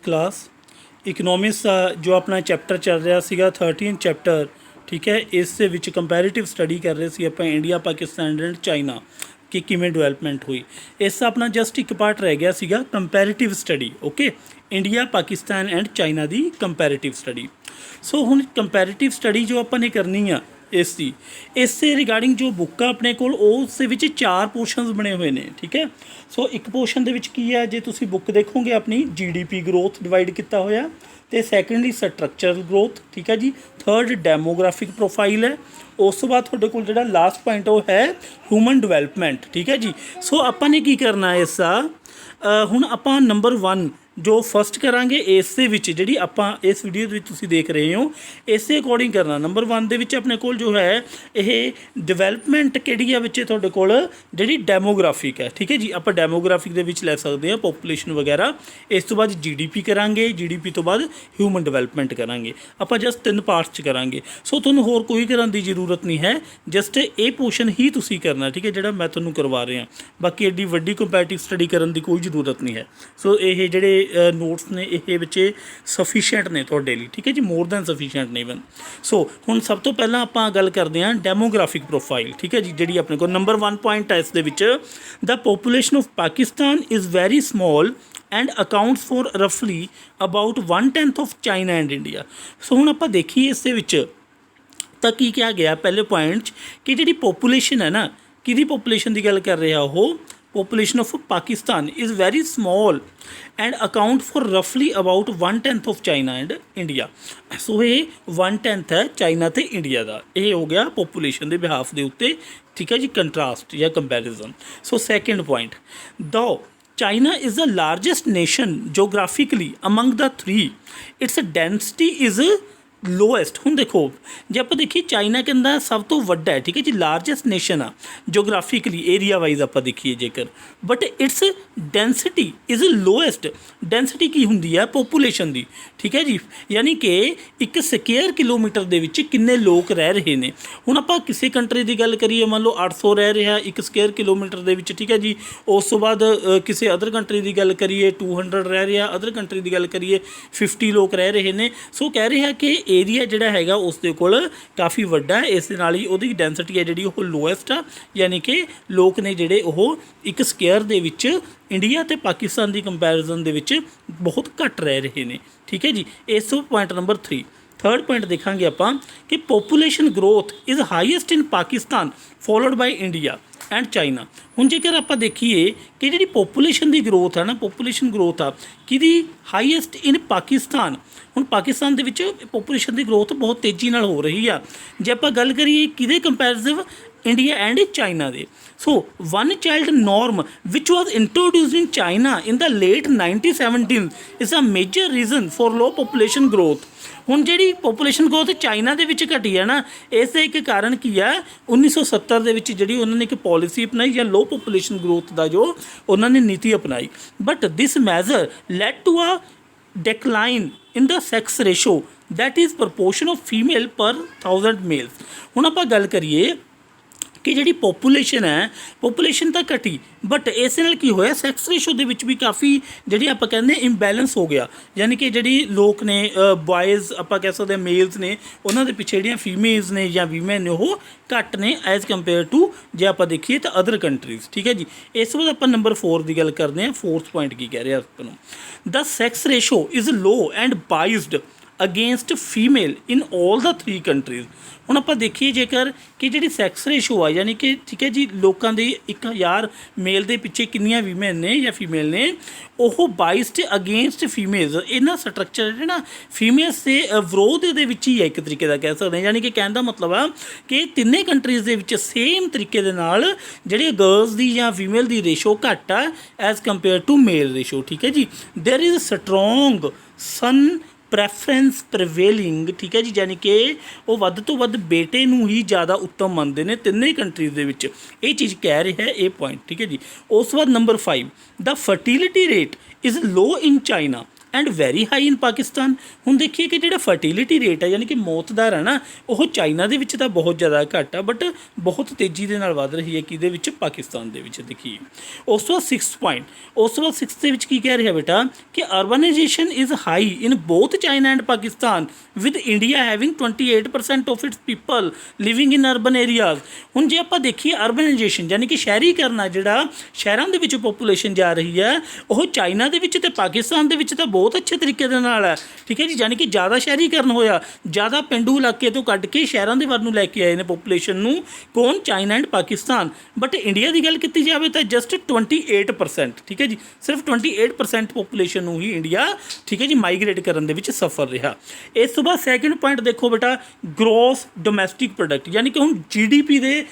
Class economics का जो अपना चैप्टर चल रहा ਸੀਗਾ 13 ਚੈਪਟਰ ठीक है। इस ਦੇ ਵਿੱਚ ਕੰਪੈਰੀਟਿਵ ਸਟੱਡੀ ਕਰ ਰਹੇ ਸੀ ਆਪਾਂ ਇੰਡੀਆ ਪਾਕਿਸਤਾਨ ਐਂਡ ਚਾਈਨਾ ਕਿ ਕਿਵੇਂ ਡਿਵੈਲਪਮੈਂਟ ਹੋਈ। ਇਸ ਦਾ ਆਪਣਾ ਜਸਟ ਇੱਕ ਪਾਰਟ ਰਹਿ ਗਿਆ ਸੀਗਾ comparative study. Okay, India Pakistan and China the comparative study. ਸੋ ਹੁਣ ਕੰਪੈਰੀਟਿਵ ਸਟੱਡੀ ਜੋ ਆਪਾਂ ਨੇ ਕਰਨੀ ਆ ਇਸ ਦੀ, ਇਸ ਦੇ ਰਿਗਾਰਡਿੰਗ ਜੋ ਬੁੱਕ ਆ ਆਪਣੇ ਕੋਲ ਉਸ ਦੇ ਵਿੱਚ 4 ਪੋਰਸ਼ਨਸ ਬਣੇ ਹੋਏ ਨੇ। ਠੀਕ ਹੈ, ਸੋ ਇੱਕ ਪੋਰਸ਼ਨ ਦੇ ਵਿੱਚ ਕੀ ਹੈ, ਜੇ ਤੁਸੀਂ ਬੁੱਕ ਦੇਖੋਗੇ ਆਪਣੀ GDP ਗਰੋਥ ਡਿਵਾਈਡ ਕੀਤਾ ਹੋਇਆ, ਤੇ ਸੈਕੰਡਲੀ ਸਟਰਕਚਰਲ ਗਰੋਥ। ਠੀਕ ਹੈ ਜੀ। ਥਰਡ ਡੈਮੋਗ੍ਰਾਫਿਕ ਪ੍ਰੋਫਾਈਲ ਹੈ। ਉਸ ਤੋਂ ਬਾਅਦ ਤੁਹਾਡੇ ਕੋਲ ਜਿਹੜਾ ਲਾਸਟ ਪੁਆਇੰਟ ਉਹ ਹੈ ਹਿਊਮਨ ਡਿਵੈਲਪਮੈਂਟ। ਠੀਕ ਹੈ ਜੀ। ਸੋ ਆਪਾਂ ਨੇ ਕੀ ਕਰਨਾ ਇਸ ਦਾ, ਹੁਣ ਆਪਾਂ ਨੰਬਰ 1 ਜੋ ਫਸਟ ਕਰਾਂਗੇ ਇਸ ਦੇ ਵਿੱਚ ਜਿਹੜੀ ਆਪਾਂ ਇਸ ਵੀਡੀਓ ਦੇ ਵਿੱਚ ਤੁਸੀਂ ਦੇਖ ਰਹੇ ਹੋ ਇਸੇ ਅਕੋਰਡਿੰਗ ਕਰਨਾ। ਨੰਬਰ 1 ਦੇ ਵਿੱਚ ਆਪਣੇ ਕੋਲ ਜੋ ਹੈ ਇਹ ਡਿਵੈਲਪਮੈਂਟ ਕਿਹੜੀ ਆ ਵਿੱਚ ਤੁਹਾਡੇ ਕੋਲ ਜਿਹੜੀ ਡੈਮੋਗ੍ਰਾਫਿਕ ਹੈ। ਠੀਕ ਹੈ ਜੀ। ਆਪਾਂ ਡੈਮੋਗ੍ਰਾਫਿਕ ਦੇ ਵਿੱਚ ਲੈ ਸਕਦੇ ਹਾਂ ਪੋਪੂਲੇਸ਼ਨ ਵਗੈਰਾ। ਇਸ ਤੋਂ ਬਾਅਦ GDP ਕਰਾਂਗੇ, GDP ਤੋਂ ਬਾਅਦ ਹਿਊਮਨ ਡਿਵੈਲਪਮੈਂਟ ਕਰਾਂਗੇ। ਆਪਾਂ ਜਸਟ 3 ਪਾਰਟਸ 'ਚ ਕਰਾਂਗੇ। ਸੋ ਤੁਹਾਨੂੰ ਹੋਰ ਕੋਈ ਕਰਨ ਦੀ ਜ਼ਰੂਰਤ ਨਹੀਂ ਹੈ, ਜਸਟ ਇਹ ਪੋਰਸ਼ਨ ਹੀ ਤੁਸੀਂ ਕਰਨਾ। ਠੀਕ ਹੈ, ਜਿਹੜਾ ਮੈਂ ਤੁਹਾਨੂੰ ਕਰਵਾ ਰਿਹਾ। ਬਾਕੀ ਐਡੀ ਵੱਡੀ ਕੰਪੈਰੀਟਿਵ ਸਟੱਡੀ ਕਰਨ ਦੀ ਕੋਈ ਜ਼ਰੂਰਤ ਨਹੀਂ ਹੈ। ਸੋ ਇਹ ਜਿਹੜੇ ਨੋਟਸ ਨੇ ਇਹ ਵਿੱਚ ਸਫੀਸ਼ੀਐਂਟ ਨੇ ਤੁਹਾਡੇ ਲਈ। ਠੀਕ ਹੈ ਜੀ, ਮੋਰ ਦੈਨ ਸਫੀਸ਼ੀਐਂਟ ਨੇ ਇਵਨ। ਸੋ ਹੁਣ ਸਭ ਤੋਂ ਪਹਿਲਾਂ ਆਪਾਂ ਗੱਲ ਕਰਦੇ ਹਾਂ ਡੈਮੋਗ੍ਰਾਫਿਕ ਪ੍ਰੋਫਾਈਲ। ਠੀਕ ਹੈ ਜੀ, ਜਿਹੜੀ ਆਪਣੇ ਕੋਲ ਨੰਬਰ 1 ਪੁਆਇੰਟ ਹੈ ਇਸ ਦੇ ਵਿੱਚ, the population of Pakistan is very small and accounts for ਰਫਲੀ about 1/10 of China and India. So ਹੁਣ ਆਪਾਂ ਦੇਖੀਏ ਇਸ ਦੇ ਵਿੱਚ ਤਾਂ ਕੀ ਕਿਹਾ ਗਿਆ ਪਹਿਲੇ ਪੁਆਇੰਟ 'ਚ ਕਿ ਜਿਹੜੀ ਪੋਪੂਲੇਸ਼ਨ ਹੈ ਨਾ, ਕਿਹਦੀ ਪੋਪੂਲੇਸ਼ਨ ਦੀ ਗੱਲ ਕਰ ਰਿਹਾ ਉਹ, population of Pakistan is very small and account for roughly about 1/10 of China and India। ਸੋ ਇਹ 1/10 ਹੈ ਚਾਈਨਾ ਤੇ ਇੰਡੀਆ ਦਾ। ਇਹ ਹੋ ਗਿਆ ਪੋਪੂਲੇਸ਼ਨ ਦੇ ਬਿਹਾਫ ਦੇ ਉੱਤੇ। ਠੀਕ ਹੈ ਜੀ, ਕੰਟਰਾਸਟ ਜਾਂ ਕੰਪੈਰੀਜ਼ਨ। ਸੋ ਸੈਕਿੰਡ ਪੁਆਇੰਟ, ਦੋ China is the largest nation geographically among the 3, its density is lowest. ਹੁਣ ਦੇਖੋ ਜੇ ਆਪਾਂ ਦੇਖੀਏ ਚਾਈਨਾ ਕਹਿੰਦਾ ਸਭ ਤੋਂ ਵੱਡਾ ਹੈ। ਠੀਕ ਹੈ ਜੀ, ਲਾਰਜੈਸਟ ਨੇਸ਼ਨ ਆ ਜੋਗ੍ਰਾਫਿਕਲੀ ਏਰੀਆ ਵਾਈਜ਼ ਆਪਾਂ ਦੇਖੀਏ ਜੇਕਰ, but its density is lowest. Density ਕੀ ਹੁੰਦੀ ਹੈ ਪੋਪੂਲੇਸ਼ਨ ਦੀ। ਠੀਕ ਹੈ ਜੀ, ਯਾਨੀ ਕਿ ਇੱਕ ਸਕੁਅਰ ਕਿਲੋਮੀਟਰ ਦੇ ਵਿੱਚ ਕਿੰਨੇ ਲੋਕ ਰਹਿ ਰਹੇ ਨੇ। ਹੁਣ ਆਪਾਂ ਕਿਸੇ ਕੰਟਰੀ ਦੀ ਗੱਲ ਕਰੀਏ, ਮੰਨ ਲਓ 800 ਰਹਿ ਰਿਹਾ ਇੱਕ ਸਕੁਅਰ ਕਿਲੋਮੀਟਰ ਦੇ ਵਿੱਚ। ਠੀਕ ਹੈ ਜੀ। ਉਸ ਤੋਂ ਬਾਅਦ ਕਿਸੇ ਅਦਰ ਕੰਟਰੀ ਦੀ ਗੱਲ ਕਰੀਏ 200 ਰਹਿ ਰਿਹਾ, ਅਦਰ ਕੰਟਰੀ ਦੀ ਗੱਲ ਕਰੀਏ 50 ਲੋਕ ਰਹਿ ਰਹੇ ਨੇ। ਸੋ ਕਹਿ ਰਿਹਾ ਕਿ ਏਰੀਆ ਜਿਹੜਾ ਹੈਗਾ ਉਸ ਦੇ ਕੋਲ ਕਾਫੀ ਵੱਡਾ ਹੈ, ਇਸ ਦੇ ਨਾਲ ਹੀ ਉਹਦੀ ਡੈਂਸਿਟੀ ਹੈ ਜਿਹੜੀ ਉਹ ਲੋਐਸਟ ਆ। ਯਾਨੀ ਕਿ ਲੋਕ ਨੇ ਜਿਹੜੇ ਉਹ ਇੱਕ ਸਕੁਅਰ ਦੇ ਵਿੱਚ ਇੰਡੀਆ ਅਤੇ ਪਾਕਿਸਤਾਨ ਦੀ ਕੰਪੈਰੀਜ਼ਨ ਦੇ ਵਿੱਚ ਬਹੁਤ ਘੱਟ ਰਹਿ ਰਹੇ ਨੇ। ਠੀਕ ਹੈ ਜੀ। ਇਸ ਤੋਂ ਪੁਆਇੰਟ ਨੰਬਰ 3। ਥਰਡ ਪੁਆਇੰਟ ਦੇਖਾਂਗੇ ਆਪਾਂ ਕਿ population growth is highest in Pakistan followed by India and China. ਹੁਣ ਜੇਕਰ ਆਪਾਂ ਦੇਖੀਏ ਕਿ ਜਿਹੜੀ ਪੋਪੂਲੇਸ਼ਨ ਦੀ ਗਰੋਥ ਹੈ ਨਾ, ਪੋਪੂਲੇਸ਼ਨ ਗਰੋਥ ਆ ਕਿਹਦੀ ਹਾਈਐਸਟ ਇਨ ਪਾਕਿਸਤਾਨ। ਹੁਣ ਪਾਕਿਸਤਾਨ ਦੇ ਵਿੱਚ ਪੋਪੂਲੇਸ਼ਨ ਦੀ ਗਰੋਥ ਬਹੁਤ ਤੇਜ਼ੀ ਨਾਲ ਹੋ ਰਹੀ ਆ। ਜੇ ਆਪਾਂ ਗੱਲ ਕਰੀਏ ਕਿਹਦੇ ਕੰਪੈਰੀਟਿਵ, ਇੰਡੀਆ ਐਂਡ ਚਾਈਨਾ ਦੇ। ਸੋ 1 child norm which was introduced in China in the late 1970s is a major reason for low population growth। ਹੁਣ ਜਿਹੜੀ ਪੋਪੂਲੇਸ਼ਨ ਗਰੋਥ ਚਾਈਨਾ ਦੇ ਵਿੱਚ ਘਟੀ ਹੈ ਨਾ, ਇਸ ਦਾ ਇੱਕ ਕਾਰਨ ਕੀ ਹੈ 1970 ਦੇ ਵਿੱਚ ਜਿਹੜੀ ਉਹਨਾਂ ਨੇ ਇੱਕ ਪੋਲਿਸੀ ਅਪਣਾਈ ਜਾਂ ਲੋ ਪੋਪੂਲੇਸ਼ਨ ਗਰੋਥ ਦਾ ਜੋ ਉਹਨਾਂ ਨੇ ਨੀਤੀ ਅਪਣਾਈ। But this measure led to a decline in the sex ratio that is proportion of female per 1000 males। ਹੁਣ ਆਪਾਂ ਗੱਲ ਕਰੀਏ ਕਿ ਜਿਹੜੀ ਪੋਪੂਲੇਸ਼ਨ ਹੈ, ਪੋਪੂਲੇਸ਼ਨ ਤਾਂ ਘਟੀ ਬਟ ਇਸ ਨਾਲ ਕੀ ਹੋਇਆ ਸੈਕਸ ਰੇਸ਼ੋ ਦੇ ਵਿੱਚ ਵੀ ਕਾਫੀ ਜਿਹੜੀ ਆਪਾਂ ਕਹਿੰਦੇ ਇੰਬੈਲੈਂਸ ਹੋ ਗਿਆ। ਯਾਨੀ ਕਿ ਜਿਹੜੀ ਲੋਕ ਨੇ ਬॉयਜ਼ ਆਪਾਂ ਕਹਿ ਸਕਦੇ ਹਾਂ ਮੇਲਸ ਨੇ, ਉਹਨਾਂ ਦੇ ਪਿੱਛੇ ਜਿਹੜੀਆਂ ਫੀਮੇਲਸ ਨੇ ਜਾਂ ਵੀਮੈਨ ਨੇ ਉਹ ਘੱਟ ਨੇ ਐਜ਼ ਕੰਪੇਅਰ ਟੂ ਜੇ ਆਪਾਂ ਦੇਖੀਏ ਤਾਂ ਅਦਰ ਕੰਟਰੀਜ਼। ਠੀਕ ਹੈ ਜੀ। ਇਸ ਤੋਂ ਬਾਅਦ ਆਪਾਂ ਨੰਬਰ 4 ਦੀ ਗੱਲ ਕਰਦੇ ਹਾਂ। 4th ਪੁਆਇੰਟ ਕੀ ਕਹਿ ਰਿਹਾ ਆਪਾਂ ਨੂੰ, the sex ratio is low and biased against female in all the 3 countries. ਹੁਣ ਆਪਾਂ ਦੇਖੀਏ ਜੇਕਰ ਕਿ ਜਿਹੜੀ ਸੈਕਸ ਰੇਸ਼ੋ ਆ ਯਾਨੀ ਕਿ ਠੀਕ ਹੈ ਜੀ ਲੋਕਾਂ ਦੇ 1000 ਮੇਲ ਦੇ ਪਿੱਛੇ ਕਿੰਨੀਆਂ ਵੀਮੈਨ ਨੇ ਜਾਂ ਫੀਮੇਲ ਨੇ, ਉਹ ਬਾਇਸਡ ਅਗੇਂਸਟ ਫੀਮੇਲਸ। ਇਹਨਾਂ ਸਟਰਕਚਰ ਜਿਹੜੇ ਨਾ ਫੀਮੇਲਸ ਦੇ ਵਿਰੋਧ ਦੇ ਵਿੱਚ ਹੀ ਹੈ ਇੱਕ ਤਰੀਕੇ ਦਾ ਕਹਿ ਸਕਦੇ ਹਾਂ। ਯਾਨੀ ਕਿ ਕਹਿਣ ਦਾ ਮਤਲਬ ਆ ਕਿ ਤਿੰਨੇ ਕੰਟਰੀਜ਼ ਦੇ ਵਿੱਚ ਸੇਮ ਤਰੀਕੇ ਦੇ ਨਾਲ ਜਿਹੜੇ ਗਰਲਸ ਦੀ ਜਾਂ ਫੀਮੇਲ ਦੀ ਰੇਸ਼ੋ ਘੱਟ ਆ as compare to male ratio. ਠੀਕ ਹੈ ਜੀ। There is strong son preference prevailing. ਠੀਕ ਹੈ ਜੀ, ਯਾਨੀ ਕਿ ਉਹ ਵੱਧ ਤੋਂ ਵੱਧ ਬੇਟੇ ਨੂੰ ਹੀ ਜ਼ਿਆਦਾ ਉੱਤਮ ਮੰਨਦੇ ਨੇ ਤਿੰਨੇ ਕੰਟਰੀਜ਼ ਦੇ ਵਿੱਚ। ਇਹ ਚੀਜ਼ ਕਹਿ ਰਿਹਾ ਇਹ ਪੁਆਇੰਟ। ਠੀਕ ਹੈ ਜੀ। ਉਸ ਤੋਂ ਬਾਅਦ number 5, the fertility rate is low in China and very high in Pakistan. ਹੁਣ ਦੇਖੀਏ ਕਿ ਜਿਹੜਾ ਫਰਟੀਲਿਟੀ ਰੇਟ ਹੈ ਯਾਨੀ ਕਿ ਮੌਤ ਦਰ ਹੈ ਨਾ, ਉਹ ਚਾਈਨਾ ਦੇ ਵਿੱਚ ਤਾਂ ਬਹੁਤ ਜ਼ਿਆਦਾ ਘੱਟ ਆ, ਬਟ ਬਹੁਤ ਤੇਜ਼ੀ ਦੇ ਨਾਲ ਵੱਧ ਰਹੀ ਹੈ ਕਿਹਦੇ ਵਿੱਚ, ਪਾਕਿਸਤਾਨ ਦੇ ਵਿੱਚ। ਦੇਖੀਏ ਉਸ ਤੋਂ ਬਾਅਦ 6 ਪੁਆਇੰਟ, ਉਸ ਤੋਂ ਬਾਅਦ 6 ਦੇ ਵਿੱਚ ਕੀ ਕਹਿ ਰਿਹਾ ਬੇਟਾ ਕਿ urbanisation is high in both China and Pakistan with India having 28% of its people living in urban areas. ਹੁਣ ਜੇ ਆਪਾਂ ਦੇਖੀਏ ਅਰਬਨਾਈਜੇਸ਼ਨ ਯਾਨੀ ਕਿ ਸ਼ਹਿਰੀਕਰਨ ਆ, ਜਿਹੜਾ ਸ਼ਹਿਰਾਂ ਦੇ ਵਿੱਚ ਪੋਪੂਲੇਸ਼ਨ ਜਾ ਰਹੀ ਹੈ, ਉਹ ਚਾਈਨਾ ਦੇ ਵਿੱਚ ਤੇ ਪਾਕਿਸਤਾਨ ਦੇ ਵਿੱਚ ਤਾਂ ਬਹੁਤ ਅੱਛੇ ਤਰੀਕੇ ਦੇ ਨਾਲ ਹੈ, ਠੀਕ ਹੈ ਜੀ। ਯਾਨੀ ਕਿ ਜ਼ਿਆਦਾ ਸ਼ਹਿਰੀਕਰਨ ਹੋਇਆ, ਜ਼ਿਆਦਾ ਪੇਂਡੂ ਇਲਾਕੇ ਤੋਂ ਕੱਢ ਕੇ ਸ਼ਹਿਰਾਂ ਦੇ ਵੱਲ ਨੂੰ ਲੈ ਕੇ ਆਏ ਨੇ ਪੋਪੂਲੇਸ਼ਨ ਨੂੰ, ਕੌਣ, China and Pakistan. But India ਦੀ ਗੱਲ ਕੀਤੀ ਜਾਵੇ ਤਾਂ ਜਸਟ 28%, ਠੀਕ ਹੈ ਜੀ, ਸਿਰਫ 28% ਪੋਪੂਲੇਸ਼ਨ ਨੂੰ ਹੀ ਇੰਡੀਆ, ਠੀਕ ਹੈ ਜੀ, ਮਾਈਗ੍ਰੇਟ ਕਰਨ ਦੇ ਵਿੱਚ ਸਫਲ ਰਿਹਾ। ਇਸ ਤੋਂ ਬਾਅਦ ਸੈਕਿੰਡ ਪੁਆਇੰਟ ਦੇਖੋ ਬੇਟਾ, ਗ੍ਰੋਸ ਡੋਮੈਸਟਿਕ ਪ੍ਰੋਡਕਟ, ਯਾਨੀ ਕਿ ਹੁਣ GDP ਦੇ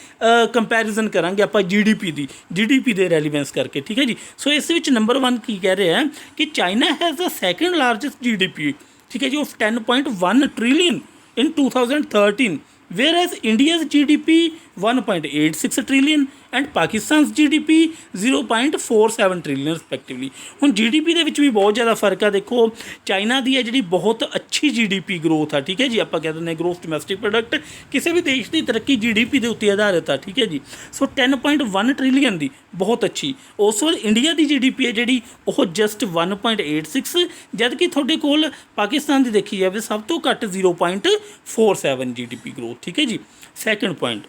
ਕੰਪੈਰੀਜ਼ਨ ਕਰਾਂਗੇ ਆਪਾਂ, GDP ਦੇ ਰੈਲੀਵੈਂਸ ਕਰਕੇ, ਠੀਕ ਹੈ ਜੀ। ਸੋ ਇਸ ਵਿੱਚ ਨੰਬਰ 1 ਕੀ ਕਹਿ ਰਿਹਾ ਹੈ ਕਿ China has the second largest GDP, ਠੀਕ ਹੈ ਜੀ, of 10.1 trillion in 2013, whereas India's GDP 1.86 trillion and Pakistan's GDP 0.47 trillion ਰਿਸਪੈਕਟਿਵਲੀ। ਹੁਣ GDP ਦੇ ਵਿੱਚ ਵੀ ਬਹੁਤ ਜ਼ਿਆਦਾ ਫਰਕ ਆ। ਦੇਖੋ ਚਾਈਨਾ ਦੀ ਹੈ ਜਿਹੜੀ ਬਹੁਤ ਅੱਛੀ GDP ਗਰੋਥ ਆ, ਠੀਕ ਹੈ ਜੀ, ਆਪਾਂ ਕਹਿ ਦਿੰਦੇ ਗਰੋਸ ਡੋਮੈਸਟਿਕ ਪ੍ਰੋਡਕਟ, ਕਿਸੇ ਵੀ ਦੇਸ਼ ਦੀ ਤਰੱਕੀ GDP ਦੇ ਉੱਤੇ ਆਧਾਰਿਤ ਆ, ਠੀਕ ਹੈ ਜੀ। ਸੋ 10.1 ਟ੍ਰਿਲੀਅਨ ਦੀ ਬਹੁਤ ਅੱਛੀ। ਉਸ ਤੋਂ ਬਾਅਦ ਇੰਡੀਆ ਦੀ GDP ਹੈ ਜਿਹੜੀ ਉਹ ਜਸਟ 1.86, ਜਦ ਕਿ ਤੁਹਾਡੇ ਕੋਲ ਪਾਕਿਸਤਾਨ ਦੀ ਦੇਖੀ ਜਾਵੇ ਸਭ ਤੋਂ ਘੱਟ 0.47 GDP ਗਰੋਥ, ਠੀਕ ਹੈ ਜੀ। Second point,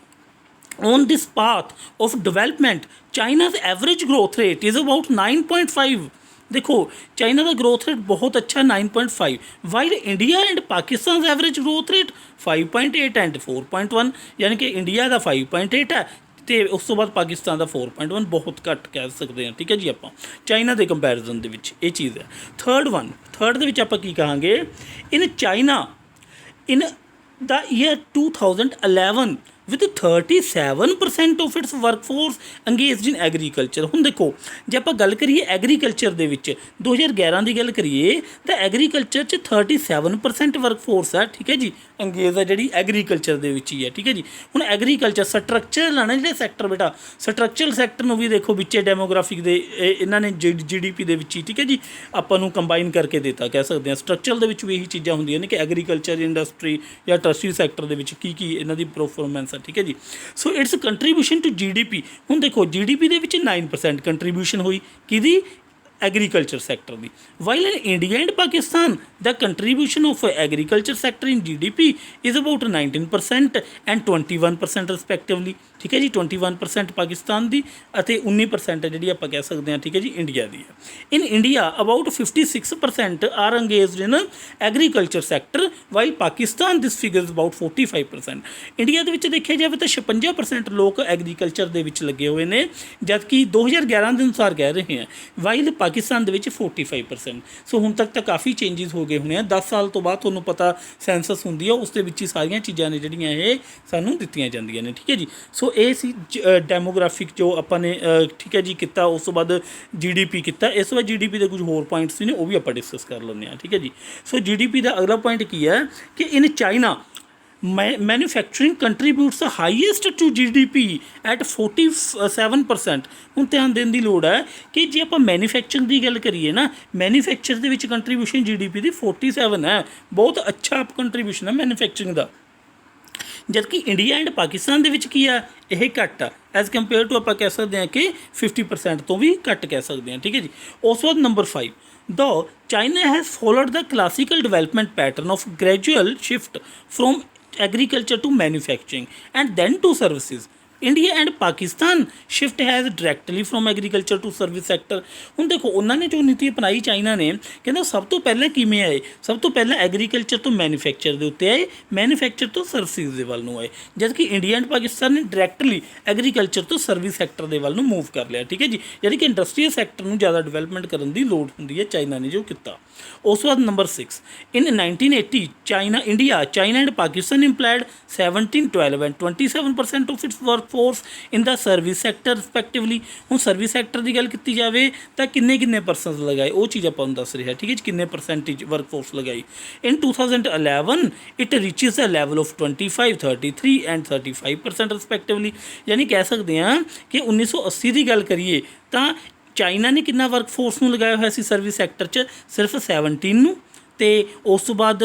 on this path of development China's average growth rate is about 9.5। देखो चाइना का ग्रोथ रेट बहुत अच्छा 9.5, while India and Pakistan average growth rate 5.8 and 4.1, यानी कि इंडिया का 5.8 है तो उस तो बाद पाकिस्तान का 4.1, बहुत घट कह सकते हैं, ठीक है जी। आप चाइना के कंपैरिजन दे विच ये चीज़ है। थर्ड दे विच आपां की कहांगे, in China in the year 2011 with 37% of its workforce engaged in agriculture। ਹੁਣ ਦੇਖੋ ਜੇ ਆਪਾਂ ਗੱਲ ਕਰੀਏ ਐਗਰੀਕਲਚਰ ਦੇ ਵਿੱਚ 2011 ਦੀ ਗੱਲ ਕਰੀਏ ਤਾਂ ਐਗਰੀਕਲਚਰ 'ਚ 37% ਵਰਕਫੋਰਸ ਹੈ, ਠੀਕ ਹੈ ਜੀ, ਅੰਗੇਜ ਆ ਜਿਹੜੀ ਐਗਰੀਕਲਚਰ ਦੇ ਵਿੱਚ ਹੀ ਹੈ, ਠੀਕ ਹੈ ਜੀ। ਹੁਣ ਐਗਰੀਕਲਚਰ ਸਟਰਕਚਰ ਲਾਣਾ ਜਿਹੜੇ ਸੈਕਟਰ ਬੇਟਾ, ਸਟਰਕਚਰਲ ਸੈਕਟਰ ਨੂੰ ਵੀ ਦੇਖੋ ਵਿੱਚੇ ਡੈਮੋਗ੍ਰਾਫਿਕ ਦੇ ਇਹਨਾਂ ਨੇ GDP ਦੇ ਵਿੱਚ ਹੀ, ਠੀਕ ਹੈ ਜੀ, ਆਪਾਂ ਨੂੰ ਕੰਬਾਈਨ ਕਰਕੇ ਦਿੱਤਾ ਕਹਿ ਸਕਦੇ ਹਾਂ। ਸਟਰਕਚਰਲ ਦੇ ਵਿੱਚ ਵੀ ਇਹੀ ਚੀਜ਼ਾਂ ਹੁੰਦੀਆਂ ਨੇ ਕਿ ਐਗਰੀਕਲਚਰ ਇੰਡਸਟਰੀ ਜਾਂ ਟਰਸ਼ਰੀ ਸੈਕਟਰ ਦੇ ਵਿੱਚ ਕੀ ਇਹਨਾਂ ਦੀ ਪਰਫੋਰਮੈਂਸ, ਠੀਕ ਹੈ ਜੀ। So its contribution to GDP, ਹੁਣ ਦੇਖੋ GDP ਦੇ ਵਿੱਚ 9% ਕੰਟਰੀਬਿਊਸ਼ਨ ਹੋਈ ਕਿਹਦੀ, एग्रीकल्चर सेक्टर की, while in India and Pakistan the contribution of agriculture sector in GDP is about 19% and 21% रिस्पैक्टिवली, ठीक है जी। 21% पाकिस्तान की 19% जी आप कह सकते हैं, ठीक है जी, इंडिया की है। In India about 56% are engaged in agriculture sector, while Pakistan this figure about 45%। India के देखा जाए तो 56% लोग एग्रीकल्चर के लगे हुए हैं, जबकि 2011 के अनुसार कह रहे हैं, वाइल पाकिस्तान के 45%। सो हुण तक तो काफ़ी चेंजिज हो गए होने, 10 साल तो बाद तुहानूं पता सैंसस हुंदी है, उस दे विच ही सारियां चीज़ां ने जिहड़ियां ये सानूं दित्तियां जांदियां ने, ठीक है जी। सो ये सी डेमोग्राफिक जो आपां ने, ठीक है जी, किता। उस तो बाद GDP किता। इस तो बाद GDP के कुछ होर पॉइंट्स भी ने, वो भी आपां डिस्कस कर लैंदे हां, ठीक है जी। सो GDP का अगला पॉइंट की है कि in China manufacturing contributes highest to GDP at 47%। ਹੁਣ ਧਿਆਨ ਦੇਣ ਦੀ ਲੋੜ ਹੈ ਕਿ ਜੇ ਆਪਾਂ ਮੈਨੂਫੈਕਚਰਿੰਗ ਦੀ ਗੱਲ ਕਰੀਏ ਨਾ, ਮੈਨੂਫੈਕਚਰ ਦੇ ਵਿੱਚ ਕੰਟਰੀਬਿਊਸ਼ਨ GDP ਦੀ 47 ਹੈ, ਬਹੁਤ ਅੱਛਾ ਕੰਟਰੀਬਿਊਸ਼ਨ ਹੈ ਮੈਨੂਫੈਕਚਰਿੰਗ ਦਾ। जबकि इंडिया एंड पाकिस्तान ਦੇ ਵਿੱਚ ਕੀ ਆ, ਇਹ ਘੱਟ ਆ ਐਜ਼ ਕੰਪੇਅਰ ਟੂ ਆਪਾਂ ਕਹਿ ਸਕਦੇ ਹਾਂ ਕਿ 50% ਤੋਂ ਵੀ ਘੱਟ ਕਹਿ ਸਕਦੇ ਹਾਂ, ਠੀਕ ਹੈ ਜੀ। ਉਸ ਤੋਂ ਬਾਅਦ ਨੰਬਰ 5, दो China has followed the classical development pattern of gradual shift from agriculture to manufacturing and then to services। India and Pakistan shift has directly from agriculture to service sector. ਹੁਣ ਦੇਖੋ ਉਹਨਾਂ ਨੇ ਜੋ ਨੀਤੀ ਅਪਣਾਈ ਚਾਈਨਾ ਨੇ, ਕਹਿੰਦਾ ਸਭ ਤੋਂ ਪਹਿਲਾਂ ਕਿਵੇਂ ਆਏ, ਸਭ ਤੋਂ ਪਹਿਲਾਂ ਐਗਰੀਕਲਚਰ ਤੋਂ ਮੈਨੂਫੈਕਚਰ ਦੇ ਉੱਤੇ ਆਏ, ਮੈਨੂਫੈਕਚਰ ਤੋਂ ਸਰਵਿਸਿਜ਼ ਦੇ ਵੱਲ ਨੂੰ ਆਏ, ਜਦਕਿ ਇੰਡੀਆ ਐਂਡ ਪਾਕਿਸਤਾਨ ਨੇ ਡਾਇਰੈਕਟਲੀ ਐਗਰੀਕਲਚਰ ਤੋਂ ਸਰਵਿਸ ਸੈਕਟਰ ਦੇ ਵੱਲ ਨੂੰ ਮੂਵ ਕਰ ਲਿਆ, ਠੀਕ ਹੈ ਜੀ। ਯਾਨੀ ਕਿ ਇੰਡਸਟਰੀਅਲ ਸੈਕਟਰ ਨੂੰ ਜ਼ਿਆਦਾ ਡਿਵੈਲਪਮੈਂਟ ਕਰਨ ਦੀ ਲੋੜ ਹੁੰਦੀ ਹੈ, ਚਾਈਨਾ ਨੇ ਜੋ ਕੀਤਾ। ਉਸ ਤੋਂ ਬਾਅਦ number 6, in 1980 China and Pakistan employed 17, 12 and 27% of its work force in the service sector respectively. हूँ सर्विस सैक्टर की गल की जाए तो किन्ने परसेंट लगाए, वो चीज़ आप दस रहे, ठीक है, किन्ने परसेंटेज वर्क फोर्स लगाई। In 2011 it reaches the level of 25, 33 and 35% respectively. यानी कह सकते हैं कि 1980 की गल करिए तो ਚਾਈਨਾ ਨੇ ਕਿੰਨਾ ਵਰਕਫੋਰਸ ਨੂੰ ਲਗਾਇਆ ਹੋਇਆ ਸੀ ਸਰਵਿਸ ਸੈਕਟਰ 'ਚ, ਸਿਰਫ 17 ਨੂੰ, ਤੇ ਉਸ ਤੋਂ ਬਾਅਦ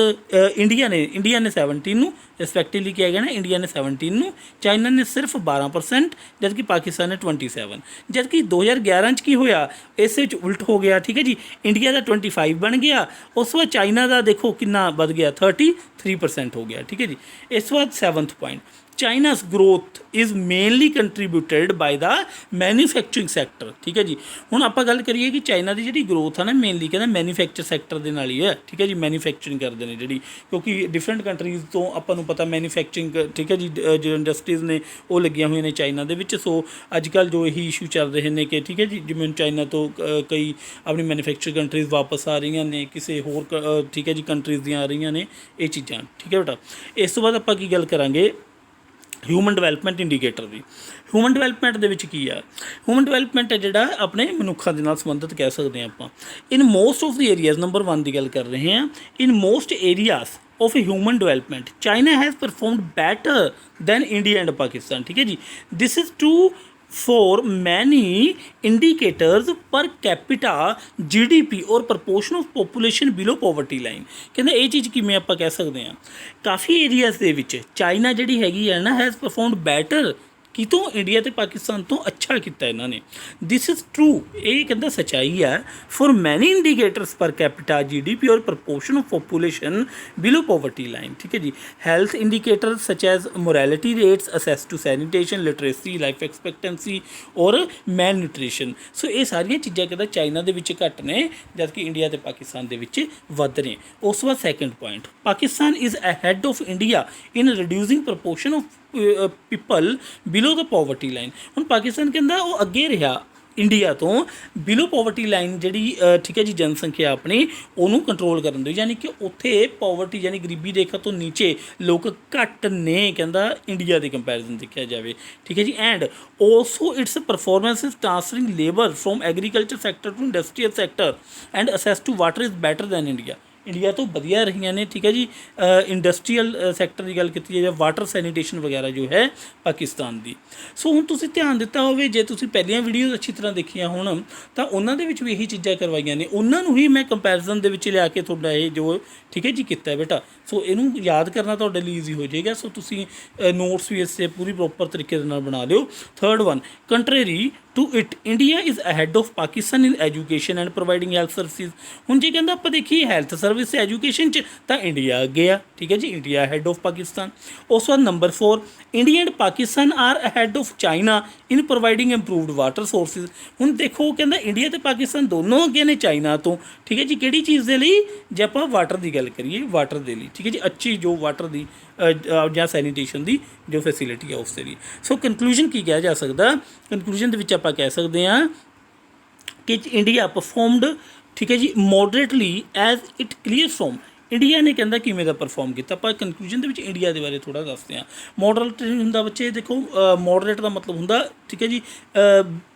ਇੰਡੀਆ ਨੇ 17 ਨੂੰ ਰਿਸਪੈਕਟਿਵਲੀ ਕਿਹਾ ਗਿਆ ਨਾ, ਇੰਡੀਆ ਨੇ 17 ਨੂੰ, ਚਾਈਨਾ ਨੇ ਸਿਰਫ 12%, ਜਦਕਿ ਪਾਕਿਸਤਾਨ ਨੇ 27। ਜਦਕਿ 2011 'ਚ ਕੀ ਹੋਇਆ, ਇਸ ਵਿੱਚ ਉਲਟ ਹੋ ਗਿਆ, ਠੀਕ ਹੈ ਜੀ, ਇੰਡੀਆ ਦਾ 25 ਬਣ ਗਿਆ, ਉਸ ਤੋਂ ਬਾਅਦ ਚਾਈਨਾ ਦਾ ਦੇਖੋ ਕਿੰਨਾ ਵੱਧ ਗਿਆ, 33% ਹੋ ਗਿਆ, ਠੀਕ ਹੈ ਜੀ। ਇਸ ਤੋਂ ਬਾਅਦ 7th point, China's growth is mainly contributed by the manufacturing sector, ਠੀਕ ਹੈ ਜੀ। ਹੁਣ ਆਪਾਂ ਗੱਲ ਕਰੀਏ ਕਿ ਚਾਈਨਾ ਦੀ ਜਿਹੜੀ ਗਰੋਥ ਹੈ ਨਾ, ਮੇਨਲੀ ਕਹਿੰਦਾ ਮੈਨੂਫੈਕਚਰ ਸੈਕਟਰ ਦੇ ਨਾਲ ਹੀ ਹੈ, ਠੀਕ ਹੈ ਜੀ। ਮੈਨੂਫੈਕਚਰਿੰਗ ਕਰਦੇ ਨੇ ਜਿਹੜੀ, ਕਿਉਂਕਿ ਡਿਫਰੈਂਟ ਕੰਟਰੀਜ਼ ਤੋਂ ਆਪਾਂ ਨੂੰ ਪਤਾ ਮੈਨੂਫੈਕਚਰਿੰਗ, ਠੀਕ ਹੈ ਜੀ, ਜੋ ਇੰਡਸਟਰੀਜ਼ ਨੇ ਉਹ ਲੱਗੀਆਂ ਹੋਈਆਂ ਨੇ ਚਾਈਨਾ ਦੇ ਵਿੱਚ। ਸੋ ਅੱਜ ਕੱਲ੍ਹ ਜੋ ਇਹੀ ਇਸ਼ੂ ਚੱਲ ਰਹੇ ਨੇ ਕਿ ਠੀਕ ਹੈ ਜੀ, ਜਿਵੇਂ ਚਾਈਨਾ ਤੋਂ ਕਈ ਆਪਣੀ ਮੈਨੂਫੈਕਚਰ ਕੰਟਰੀਜ਼ ਵਾਪਸ ਆ ਰਹੀਆਂ ਨੇ, ਕਿਸੇ ਹੋਰ ਠੀਕ ਹੈ ਜੀ ਕੰਟਰੀਜ਼ ਦੀਆਂ ਆ ਰਹੀਆਂ ਨੇ ਇਹ ਚੀਜ਼ਾਂ, ਠੀਕ ਹੈ ਬੇਟਾ। ਇਸ ਤੋਂ ਬਾਅਦ ਆਪਾਂ ਕੀ ਗੱਲ ਕਰਾਂਗੇ, ਹਿਊਮਨ ਡਿਵੈਲਪਮੈਂਟ ਇੰਡੀਕੇਟਰ ਦੀ। ਹਿਊਮਨ ਡਿਵੈਲਪਮੈਂਟ ਦੇ ਵਿੱਚ ਕੀ ਆ, ਹਿਊਮਨ ਡਿਵੈਲਪਮੈਂਟ ਹੈ ਜਿਹੜਾ ਆਪਣੇ ਮਨੁੱਖਾਂ ਦੇ ਨਾਲ ਸੰਬੰਧਿਤ ਕਹਿ ਸਕਦੇ ਹਾਂ ਆਪਾਂ। In most of the areas, number 1 ਦੀ ਗੱਲ ਕਰ ਰਹੇ ਹਾਂ, in most areas of human development China has performed better than India and Pakistan, ठीक है जी। This is true for many indicators per capita GDP और proportion of population below poverty line। ਕਹਿੰਦੇ ਇਹ ਚੀਜ਼ ਕਿਵੇਂ ਆਪਾਂ ਕਹਿ ਸਕਦੇ ਹਾਂ, ਕਾਫੀ ਏਰੀਆਜ਼ ਦੇ ਵਿੱਚ ਚਾਈਨਾ ਜਿਹੜੀ ਹੈਗੀ ਹੈ ਨਾ, ਹੈਜ਼ ਪਰਫੋਰਮਡ ਬੈਟਰ, ਕਿਤੋਂ ਇੰਡੀਆ ਤੇ ਪਾਕਿਸਤਾਨ ਤੋਂ ਅੱਛਾ ਕੀਤਾ ਇਹਨਾਂ ਨੇ। ਦਿਸ ਇਜ਼ ਟਰੂ, ਇਹ ਕਹਿੰਦਾ ਸੱਚਾਈ ਹੈ, for many indicators per capita GDP or proportion of population below poverty line, ਠੀਕ ਹੈ ਜੀ। Health indicator such as mortality rates, access to sanitation, literacy, life expectancy or male nutrition. ਸੋ ਇਹ ਸਾਰੀਆਂ ਚੀਜ਼ਾਂ ਕਹਿੰਦਾ ਚਾਈਨਾ ਦੇ ਵਿੱਚ ਘੱਟ ਨੇ, ਜਦਕਿ ਇੰਡੀਆ ਤੇ ਪਾਕਿਸਤਾਨ ਦੇ ਵਿੱਚ ਵੱਧ ਨੇ। ਉਸ ਤੋਂ ਬਾਅਦ second point, Pakistan is ahead of India in reducing proportion of people below the poverty line. ਹੁਣ ਪਾਕਿਸਤਾਨ ਕਹਿੰਦਾ ਉਹ ਅੱਗੇ ਰਿਹਾ ਇੰਡੀਆ ਤੋਂ, ਬਿਲੋ ਪੋਵਰਟੀ ਲਾਈਨ ਜਿਹੜੀ ਠੀਕ ਹੈ ਜੀ ਜਨਸੰਖਿਆ ਆਪਣੀ ਉਹਨੂੰ ਕੰਟਰੋਲ ਕਰਨ ਦੀ, ਯਾਨੀ ਕਿ ਉੱਥੇ ਪੋਵਰਟੀ ਯਾਨੀ ਗਰੀਬੀ ਰੇਖਾ ਤੋਂ ਨੀਚੇ ਲੋਕ ਘੱਟ ਨੇ ਕਹਿੰਦਾ ਇੰਡੀਆ ਦੇ ਕੰਪੈਰੀਜ਼ਨ ਦੇਖਿਆ ਜਾਵੇ, ਠੀਕ ਹੈ ਜੀ। And also its performance is transferring labour from agriculture sector to industrial sector and access to water is better than India. India ਤੋਂ ਵਧੀਆ ਰਹੀਆਂ ਨੇ, ਠੀਕ ਹੈ ਜੀ। ਇੰਡਸਟਰੀਅਲ ਸੈਕਟਰ ਦੀ ਗੱਲ ਕੀਤੀ ਜਾਂ ਵਾਟਰ ਸੈਨੀਟੇਸ਼ਨ ਵਗੈਰਾ ਜੋ ਹੈ ਪਾਕਿਸਤਾਨ ਦੀ। ਸੋ ਹੁਣ ਤੁਸੀਂ ਧਿਆਨ ਦਿੱਤਾ ਹੋਵੇ, ਜੇ ਤੁਸੀਂ ਪਹਿਲੀਆਂ ਵੀਡੀਓਜ਼ ਅੱਛੀ ਤਰ੍ਹਾਂ ਦੇਖੀਆਂ ਹੋਣ ਤਾਂ ਉਹਨਾਂ ਦੇ ਵਿੱਚ ਵੀ ਇਹੀ ਚੀਜ਼ਾਂ ਕਰਵਾਈਆਂ ਨੇ, ਉਹਨਾਂ ਨੂੰ ਹੀ ਮੈਂ ਕੰਪੈਰੀਜ਼ਨ ਦੇ ਵਿੱਚ ਲਿਆ ਕੇ ਤੁਹਾਡਾ ਇਹ ਜੋ ਠੀਕ ਹੈ ਜੀ ਕੀਤਾ ਬੇਟਾ। ਸੋ ਇਹਨੂੰ ਯਾਦ ਕਰਨਾ ਤੁਹਾਡੇ ਲਈ ਈਜ਼ੀ ਹੋ ਜਾਏਗਾ। ਸੋ ਤੁਸੀਂ ਨੋਟਸ ਵੀ ਇਸ 'ਤੇ ਪੂਰੀ ਪ੍ਰੋਪਰ ਤਰੀਕੇ ਦੇ ਨਾਲ ਬਣਾ ਲਿਓ। Third one, contrary to it India is ahead of Pakistan in education and providing health services. ਹੁਣ ਜੇ ਕਹਿੰਦਾ ਆਪਾਂ ਦੇਖੀਏ ਹੈਲਥ ਸਰਵਿਸ ਐਜੂਕੇਸ਼ਨ 'ਚ ਤਾਂ ਇੰਡੀਆ ਅੱਗੇ ਆ, ਠੀਕ ਹੈ ਜੀ, ਇੰਡੀਆ ਹੈਡ ਆਫ ਪਾਕਿਸਤਾਨ। ਉਸ ਤੋਂ ਬਾਅਦ number 4, India and Pakistan are ahead of China in providing improved water sources. ਹੁਣ ਦੇਖੋ ਕਹਿੰਦਾ ਇੰਡੀਆ ਅਤੇ ਪਾਕਿਸਤਾਨ ਦੋਨੋਂ ਅੱਗੇ ਨੇ ਚਾਈਨਾ ਤੋਂ, ਠੀਕ ਹੈ ਜੀ। ਕਿਹੜੀ ਚੀਜ਼ ਦੇ ਲਈ, ਜੇ ਆਪਾਂ ਵਾਟਰ ਦੀ ਗੱਲ ਕਰੀਏ, ਵਾਟਰ ਦੇ ਲਈ, ਠੀਕ ਹੈ ਜੀ, ਅੱਛੀ ਜੋ ਵਾਟਰ ਦੀ ਜਾਂ ਸੈਨੀਟੇਸ਼ਨ ਦੀ ਜੋ ਫੈਸਿਲਿਟੀ ਆ ਉਸ ਦੇ ਲਈ। ਸੋ ਕਨਕਲੂਜਨ ਕੀ ਕਿਹਾ ਜਾ ਸਕਦਾ, ਕਨਕਲੂਜਨ ਦੇ ਵਿੱਚ ਆਪਾਂ ਕਹਿ ਸਕਦੇ ਹਾਂ ਕਿ ਇੰਡੀਆ ਪਰਫੋਰਮਡ, ਠੀਕ ਹੈ ਜੀ, moderately as it clear from. India ਨੇ ਕਹਿੰਦਾ ਕਿਵੇਂ ਦਾ ਪਰਫੋਰਮ ਕੀਤਾ। ਆਪਾਂ ਕਨਕਲੂਜਨ ਦੇ ਵਿੱਚ ਇੰਡੀਆ ਦੇ ਬਾਰੇ ਥੋੜ੍ਹਾ ਦੱਸਦੇ ਹਾਂ। ਮੋਡਰੇਟ ਹੁੰਦਾ ਬੱਚੇ, ਦੇਖੋ ਮੋਡਰੇਟ ਦਾ ਮਤਲਬ ਹੁੰਦਾ, ਠੀਕ ਹੈ ਜੀ,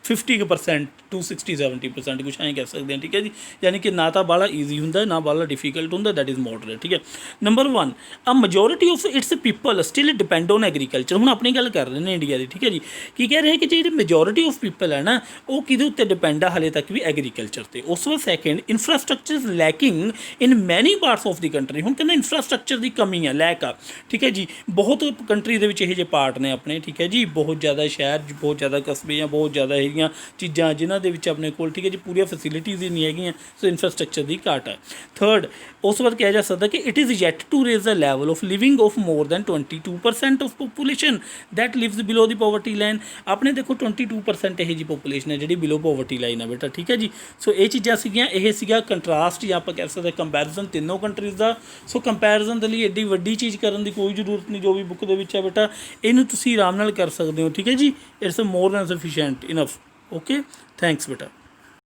50% ਟੂ 60-70% ਕੁਛ ਐਂ ਕਹਿ ਸਕਦੇ ਹਾਂ, ਠੀਕ ਹੈ ਜੀ। ਯਾਨੀ ਕਿ ਨਾ ਤਾਂ ਬਾਹਲਾ ਈਜ਼ੀ ਹੁੰਦਾ, ਨਾ ਬਾਹਲਾ ਡਿਫੀਕਲਟ ਹੁੰਦਾ, ਦੈਟ ਇਜ਼ ਮੋਡਰੇਟ, ਠੀਕ ਹੈ। Number 1, a majority of its people still depend on agriculture. ਹੁਣ ਆਪਣੀ ਗੱਲ ਕਰ ਰਹੇ ਨੇ ਇੰਡੀਆ ਦੀ, ਠੀਕ ਹੈ ਜੀ। ਕੀ ਕਹਿ ਰਹੇ ਕਿ ਜਿਹੜੀ ਮੈਜੋਰਿਟੀ ਆਫ ਪੀਪਲ ਹੈ ਨਾ, ਉਹ ਕਿਹਦੇ ਉੱਤੇ ਡਿਪੈਂਡ ਆ ਹਾਲੇ ਤੱਕ ਵੀ, ਐਗਰੀਕਲਚਰ 'ਤੇ। ਉਸ ਤੋਂ ਬਾਅਦ ਸੈਕਿੰਡ, ਇਨਫਰਾਸਟਰਕਚਰ ਇਜ਼ ਲੈਕਿੰਗ ਇਨ ਮੈਨੀ ਪਾਰਟਸ ਆਫ ਦੀ ਕੰਟਰੀ। ਹੁਣ ਕਹਿੰਦਾ ਇਨਫਰਾਸਟਰਕਚਰ ਦੀ ਕਮੀ ਆ, ਲੈਕ ਆ, ਠੀਕ ਹੈ ਜੀ। ਬਹੁਤ ਕੰਟਰੀ ਦੇ ਵਿੱਚ ਇਹੋ ਜਿਹੇ ਪਾਰਟ ਨੇ ਆਪਣੇ, ਠੀਕ ਹੈ ਜੀ, ਬਹੁਤ ਜ਼ਿਆਦਾ ਸ਼ਹਿਰ, ਬਹੁਤ ਜ਼ਿਆਦਾ ਕਸਬੇ ਜਾਂ ਬਹੁਤ ਜ਼ਿਆਦਾ ਇਹਦੀਆਂ ਚੀਜ਼ਾਂ ਜਿਨ੍ਹਾਂ ਦੇ ਵਿੱਚ ਆਪਣੇ ਕੋਲ, ਠੀਕ ਹੈ ਜੀ, ਪੂਰੀਆਂ ਫੈਸਿਲਿਟੀਜ਼ ਹੀ ਨਹੀਂ ਹੈਗੀਆਂ। ਸੋ ਇਨਫਰਾਸਟਰਕਚਰ ਦੀ ਘਾਟ ਹੈ। ਥਰਡ, ਉਸ ਤੋਂ ਬਾਅਦ ਕਿਹਾ ਜਾ ਸਕਦਾ ਕਿ it is yet to raise the level of living of more than 22% of population that lives below the poverty line. ਆਪਣੇ ਦੇਖੋ 22% ਇਹ ਜੀ ਪੋਪੂਲੇਸ਼ਨ ਹੈ ਜਿਹੜੀ ਬਿਲੋ ਪੋਵਰਟੀ ਲਾਈਨ ਹੈ ਬੇਟਾ, ਠੀਕ ਹੈ ਜੀ। ਸੋ ਇਹ ਚੀਜ਼ਾਂ ਸੀਗੀਆਂ, ਇਹ ਸੀਗਾ ਕੰਟਰਾਸਟ ਜਾਂ ਆਪਾਂ ਕਹਿ ਸਕਦੇ ਕੰਪੈਰੀਜ਼ਨ ਤਿੰਨੋਂ ਕੰਟਰੀਜ਼ ਦਾ। ਸੋ ਕੰਪੈਰੀਜ਼ਨ ਦੇ ਲਈ ਐਡੀ ਵੱਡੀ ਚੀਜ਼ ਕਰਨ ਦੀ ਕੋਈ ਜ਼ਰੂਰਤ ਨਹੀਂ, ਜੋ ਵੀ ਬੁੱਕ ਦੇ ਵਿੱਚ ਹੈ ਬੇਟਾ ਇਹਨੂੰ ਤੁਸੀਂ ਆਰਾਮ ਨਾਲ ਕਰ ਸਕਦੇ ਹੋ, ਠੀਕ ਹੈ ਜੀ। It's more than sufficient enough. Okay, thanks ਬੇਟਾ।